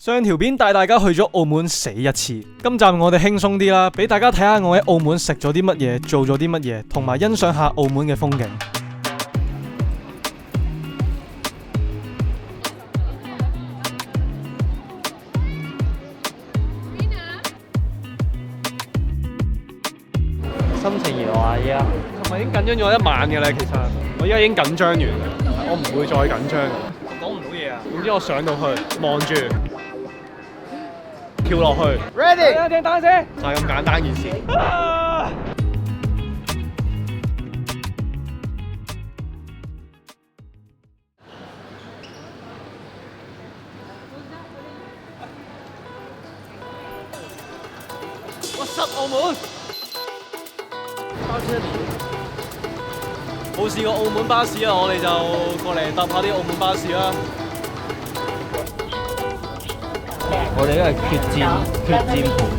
上條片帶大家去咗澳門死一次，今集我哋輕鬆啲啦，俾大家睇下我喺澳門食咗啲乜嘢，做咗啲乜嘢，同埋欣賞下澳門嘅風景。心情如何啊？依家係咪已經緊張咗一晚嘅咧？其實我而家已經緊張完啦，我唔會再緊張。我講唔到嘢啊！總之我上到去望住跳落去 ，ready，掟單先，就係咁簡單件事。我塞澳門。冇試過澳門巴士啊，我哋就過嚟搭下啲澳門巴士啦。我哋呢個係決戰盤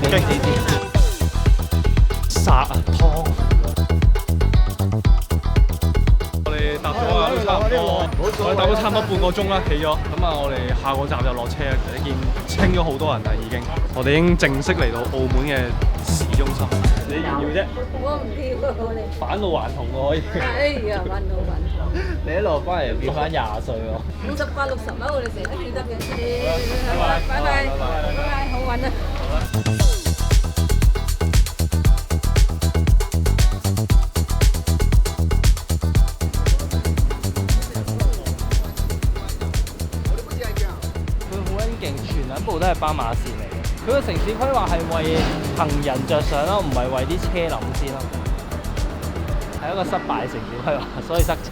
嘅呢啲殺啊湯！我哋搭咗啊，都差唔多，我哋搭咗差唔多半個鐘啦，企咗。咁啊，我哋下個站就落車啦。你見清咗好多人啦，已經。我哋已經正式嚟到澳門嘅市中心。你要啫？我唔跳啊！我哋返老還童喎可以。哎呀，揾到揾到！你一路翻嚟變翻20歲喎。 58、60啊，我哋成日都記得嘅。拜拜，拜拜，好運啊！佢好撚勁，全兩部都係斑馬線嚟嘅。佢個城市規劃係為行人着想咯，唔係為啲車諗先咯。係一個失敗城市規劃，所以塞車。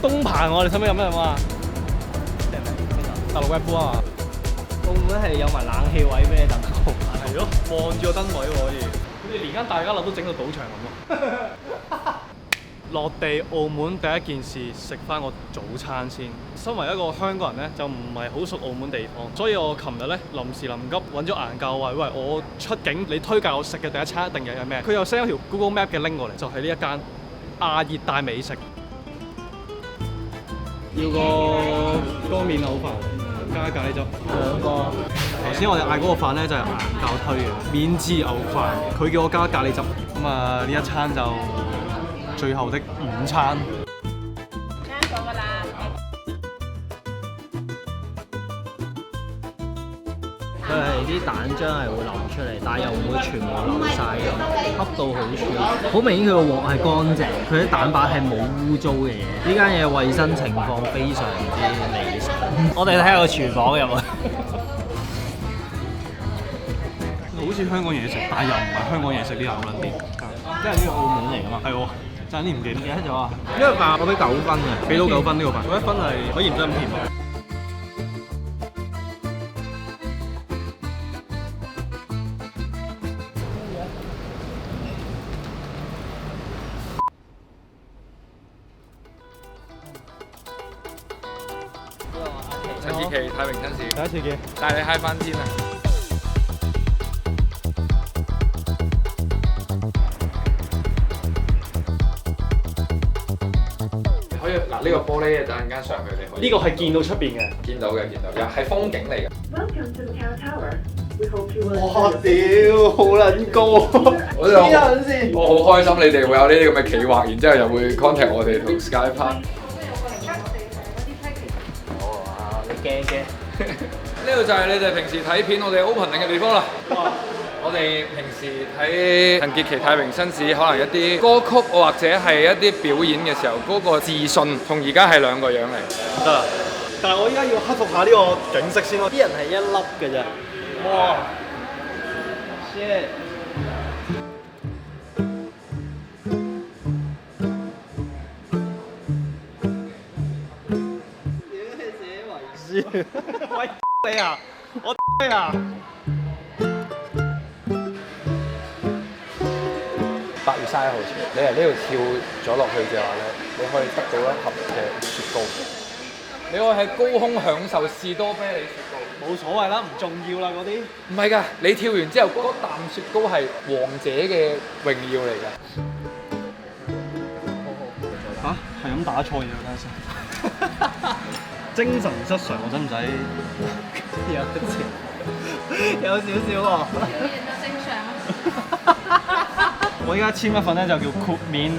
東棚我哋使唔使飲咩啊？大陸 Red Bull 啊嘛。澳門係有埋冷氣位俾你等候。係咯，望住個燈位喎可以。佢哋連間大家樂都整到賭場咁咯。落地澳門第一件事食翻個早餐先。身為一個香港人咧，就唔係好熟澳門地方，所以我琴日咧臨時臨急揾咗顏教話，喂，我出境你推介我食嘅第一餐一定有咩？佢又 send 咗條 Google Map 嘅 link 過嚟，就係呢一間亞熱帶美食。要個乾麵牛飯加咖喱汁2個。頭先我哋嗌嗰個飯咧就係顏教推嘅免治牛飯，佢叫我加咖喱汁。咁啊呢一餐就最後的午餐。啱咗㗎啦。佢係啲蛋漿係會流出嚟，但係又唔會全部流晒咁，恰到好處。好明顯佢個鑊係乾淨，佢啲蛋白係冇污糟嘅嘢。呢間嘢衞生情況非常之理想。我哋睇下個廚房有冇。好似香港嘢食，但係又唔係香港嘢食呢口撚啲。因為呢個澳門嚟㗎嘛。係喎，爭啲唔記得咗啊！呢個飯我俾9分嘅，俾到9分呢個飯。我1分係可以唔使咁甜。陳志奇太平紳士，第一次見，帶你 high 翻天啊！可以嗱，呢個玻璃等陣間上去你可以。呢個係見到出邊嘅。見到嘅，又係風景嚟嘅。Welcome to the Tower. We hope you will. 哇屌，好撚高！我好開心你哋會有呢啲咁嘅企劃，然之後又會 contact 我哋同 Sky Park。驚嘅，呢度就係你哋平時睇片我哋 opening 嘅地方啦。我哋平時睇陳潔琪太平紳士，可能一啲歌曲或者係一啲表演嘅時候，嗰個自信同而家係兩個樣嚟。得啦，但係我依家要克服下呢個景色先咯。啲人係一粒嘅咋。哇 shit！喂你啊，我你啊8月31號前，你喺呢度跳咗落去嘅話咧，你可以得到一盒嘅雪糕。你可以喺高空享受士多啤梨雪糕。冇所謂啦，唔重要啦嗰啲。唔係㗎，你跳完之後嗰啖雪糕係王者嘅榮耀嚟㗎。嚇，係咁打錯嘢啊！等陣先。精神失常，我使唔使？有少少喎。表現得正常。我依家簽一份咧就叫豁免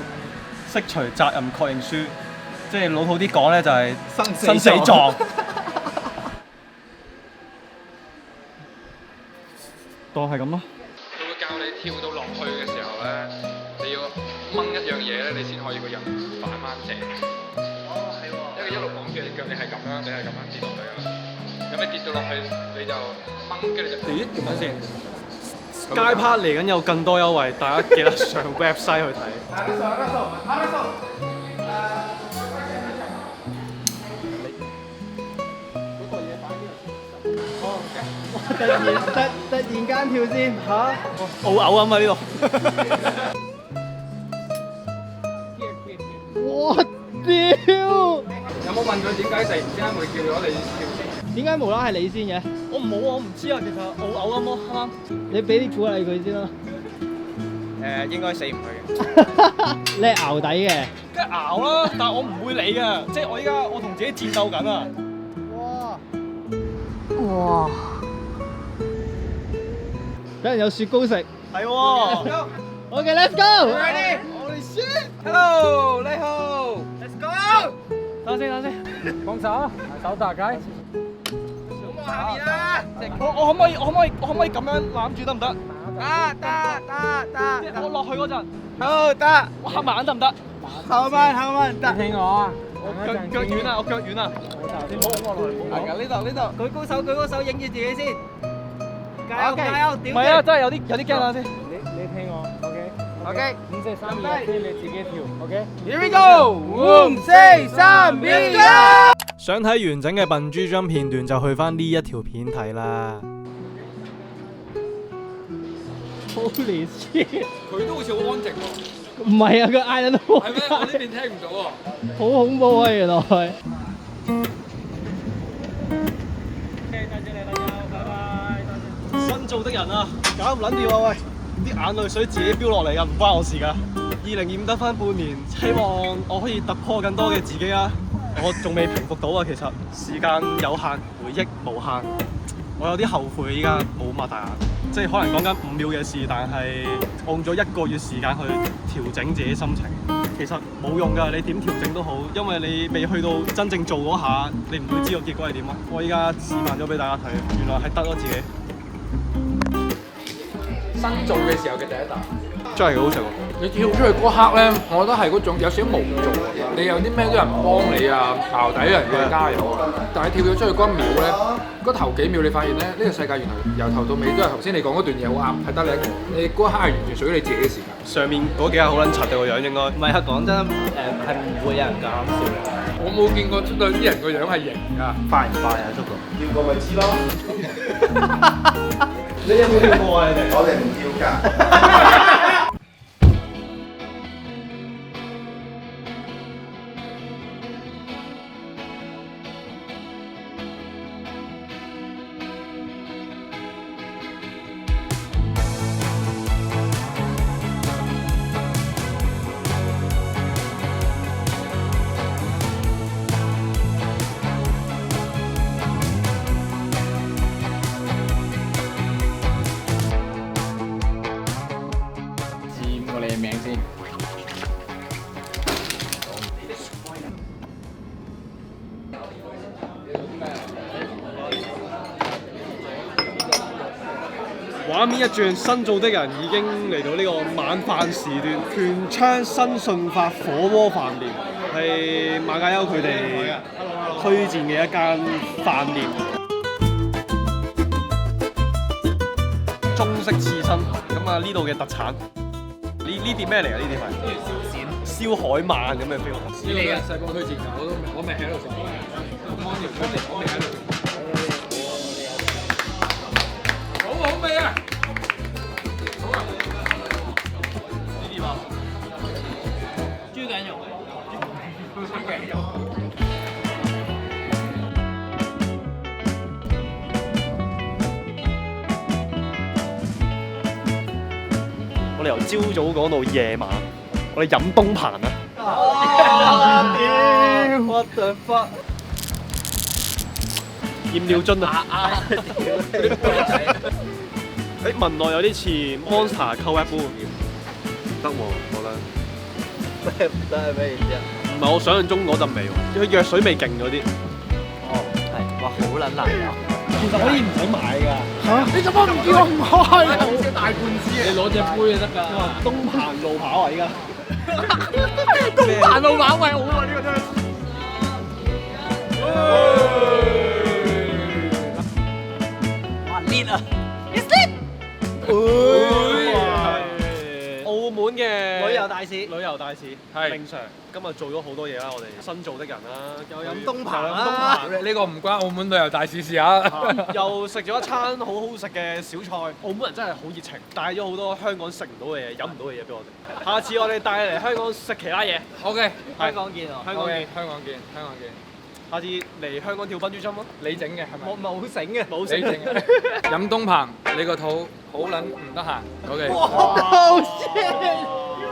釋除責任確認書，即係老土啲講咧就係生死狀。當係咁咯。佢會教你跳到落去嘅時候咧，你要掹一樣嘢咧，你先可以個人反翻正。哦，係喎。因為一路綁住隻腳，你係咁樣跌落去㗎啦。咁你跌到落去，你就掹，跟住就咦？等先。街 part 嚟緊有更多優惠，大家記得上 website 去睇。突然間跳先嚇，澳嘔啊嘛呢度。我屌！有冇問佢點解突然之間會叫咗你跳先？點解無啦係你先嘅？我冇啊，我唔知啊，其實澳嘔咁咯，啱啱。你俾啲鼓勵佢先啦。應該死唔去嘅。你係熬底嘅。梗係熬啦，但係我唔會理嘅，即係我依家我同自己戰鬥緊啊！哇！有人有雪糕食。係喎。OK，let's go。Holy shit！ Hello，你好。Let's go。等先。放手，手打開。下面啦！我可唔可以咁樣攬住得唔得？得。我落去嗰陣。好得。我合埋眼得唔得？後慢得。聽我啊！我腳軟啊！我腳軟啊！你唔好揾我落去。係㗎，呢度。舉高手，影住自己先。加油！唔係啊，真係有啲驚啊先。你聽我 OK。 5、4、3、2、1，你自己跳 ，OK？ Here we go！ 5、4、3、2、1。想睇完整嘅笨豬跳片段就去翻呢一條片睇啦。Holy shit！佢都好似好安靜喎。唔係啊，佢嗌緊我。係咩？我呢邊聽唔到喎。好恐怖啊！原來。多謝你，拜拜。新造的人啊，搞咁撚掂啊喂！啲眼淚水自己飆落嚟㗎，唔關我事㗎。2025得翻半年，希望我可以突破更多嘅自己啊！我仲未平復到啊，其實時間有限，回憶無限。我有啲後悔依家冇擘大眼，即係可能講緊5秒嘅事，但係我用咗1個月時間去調整自己心情。其實冇用㗎，你點調整都好，因為你未去到真正做嗰下，你唔會知道結果係點咯。我依家示範咗俾大家睇，原來係得咗自己。新做嘅時候嘅第一啖，真係好食喎！你跳出去嗰刻咧，我覺得係嗰種有少少無助嘅。你有啲咩都有人幫你啊，校底有人叫你加油啊，但係跳咗出去嗰一秒咧，嗰頭幾秒你發現咧，呢個世界原來由頭到尾都係頭先你講嗰段嘢好啱，係得你一個。你嗰一刻係完全屬於你自己嘅時間。上面嗰幾下好撚柒嘅個樣應該。唔係啊，講真，係唔會有人咁笑嘅。我冇見過出到啲人個樣係型㗎。快唔快啊，速度？跳過咪知咯。你有冇跳過啊？你哋？我哋唔跳㗎。畫面一轉，新造的人已經嚟到呢個晚飯時段，權昌新順發火鍋飯店係馬介休佢哋推薦嘅一間飯店。中式刺身，咁啊呢度嘅特產，呢碟咩嚟啊？呢碟係燒海鰻咁嘅 feel。你嚟嘅細個推薦㗎，我未喺度食過嘅。我未喺度食過。好味啊！好啊！呢啲嘛，豬頸肉，豬頸肉。我哋由朝早講到夜晚，我哋飲東棚啊！屌！What the fuck！驗尿樽啊！誒聞落有啲似 Monster 溝 Red Bull 得喎，我覺得。咩唔得係咩意思啊？唔係我想象中嗰陣味喎，佢藥水味勁嗰啲。哦，係，哇，好撚難飲。其實可以唔使買㗎。你做乜唔叫我唔開啊？大半支你攞隻杯就得㗎。東鵬路跑啊！依家東鵬路跑位好啊！呢個真係。哇，裂啊！澳門嘅旅遊大使旅遊大使係明 Sir，今日做咗好多嘢啦，我哋新做的人啦，又飲東鵬又飲啦東呢個唔關澳門旅遊大使事啊！鵬，又食咗一餐好好食嘅小菜。澳門人真係好熱情，帶咗好多香港食唔到嘅嘢、飲唔到嘅嘢俾我哋。下次我哋帶嚟香港食其他嘢。 OK，香港見喎。香港見，香港見，香港見。下次嚟香港跳笨豬跳咯。你整嘅係咪？冇醒嘅，冇你整嘅。飲東鵬，你個肚好撚唔得閒。OK。好 shit！